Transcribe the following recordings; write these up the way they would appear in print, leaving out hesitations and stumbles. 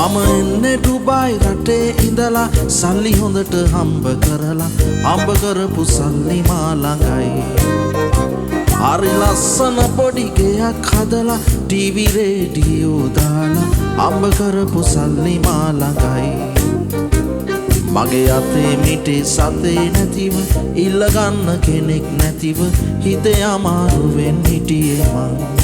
මම එන්නේ ඩුබායි රටේ ඉඳලා සල්ලි හොඳට හම්බ කරලා හම්බ කරපු සල්ලි මා ළඟයි හරි ලස්සන පොඩි ගෙයක් හදලා ටීවී රේඩියෝ දාලා හම්බ කරපු සල්ලි මා ළඟයි මගේ අතේ මිටේ සතේ නැතිව ඉල්ලගන්න කෙනෙක් නැතිව හිතේ අමාරුවෙන් හිටියේ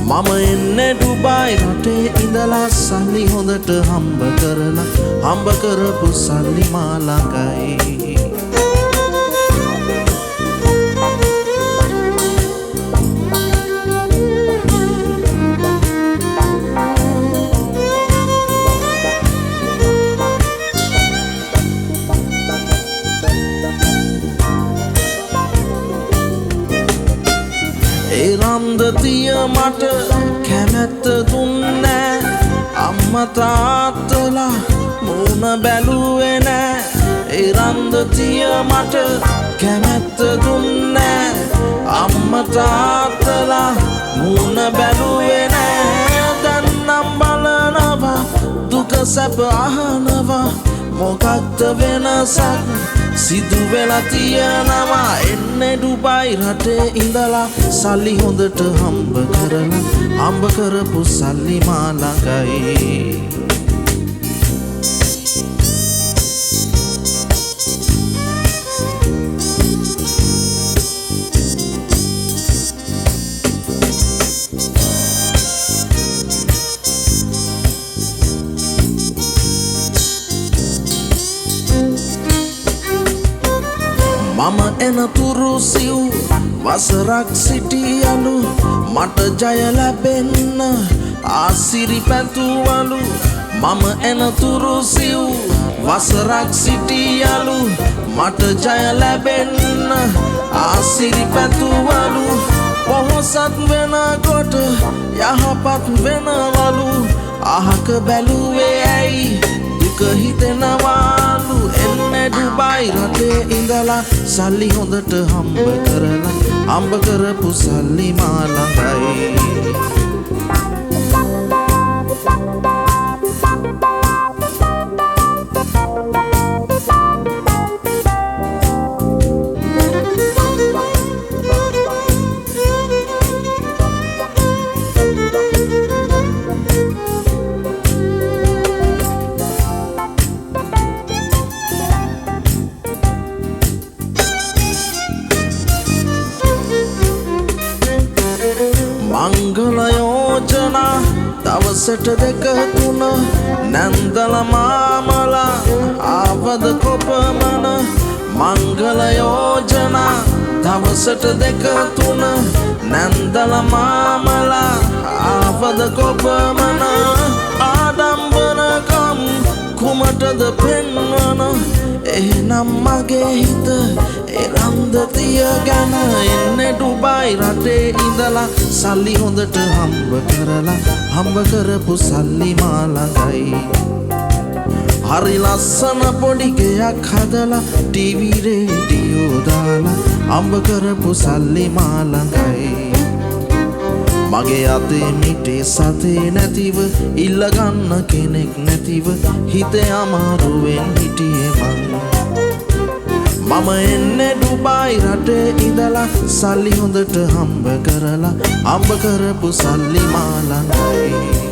මම එන්නේ ඩුබායි රටේ ඉඳලා සල්ලි හොඳට හම්බ කරලා හම්බ කරපු සල්ලි මා ළඟයි රන්දතිය මට කැමැත්ත දුන්නෑ අම්මා තාත්තලා මූණ බැලුවේ නෑ ඒ රන්දතිය මට කැමැත්ත දුන්නෑ අම්මා තාත්තලා මූණ බැලුවේ නෑ දැන් නම් බලනවා දුක සැප අහනවා මොකක්ද වෙනසක් සිදු වෙලා තියනවා එන්නේ ඩුබායි රටේ ඉඳලා සල්ලි හොඳට හම්බ කරලා හම්බ කරපු සල්ලි මා ළඟයි මම එනතුරු සිව් වසරක් සිටියලු මට ජය ලැබෙන්න ආසිරි පැතුවලු මම එනතුරු සිව් වසරක් සිටියලු මට ජය ලැබෙන්න ආසිරි පැතුවලු පොහොසත් වෙනකොට යහපත් වෙනවලු අහක බැලුවේ ඇයි දුක හිතෙනවලු එන්නේ ඩුබායි රටේ ඉඳලා සල්ලි හොඳට හම්බ කරලා හම්බ කරපු සල්ලි මා ළඟයි මංගල යෝජනා දවසට දෙක තුන නැන්දල මාමලා ආවද කොපමණ මංගල යෝජනා දවසට දෙක තුන නැන්දල මාමලා ආවද කොපමණ ආඩම්බරකම් කුමටද පෙන්වන එහෙනම් මගේ හිත රන්දතිය ගැන එන්නේ ඩුබායි රටේ ඉඳලා සල්ලි හොඳට හම්බ කරලා හම්බ කරපු සල්ලි මා ළඟයි හරි ලස්සන පොඩි ගෙයක් හදලා ටීවී රේඩියෝ දාලා හම්බ කරපු සල්ලි මා ළඟයි මගේ අතේ මිටේ සතේ නැතිව ඉල්ලගන්න කෙනෙක් නැතිව හිතේ අමාරුවෙන් හිටියේ මම එන්නේ ඩුබායි රටේ ඉඳලා සල්ලි හොඳට හම්බ කරලා හම්බ කරපු සල්ලි මා ළඟයි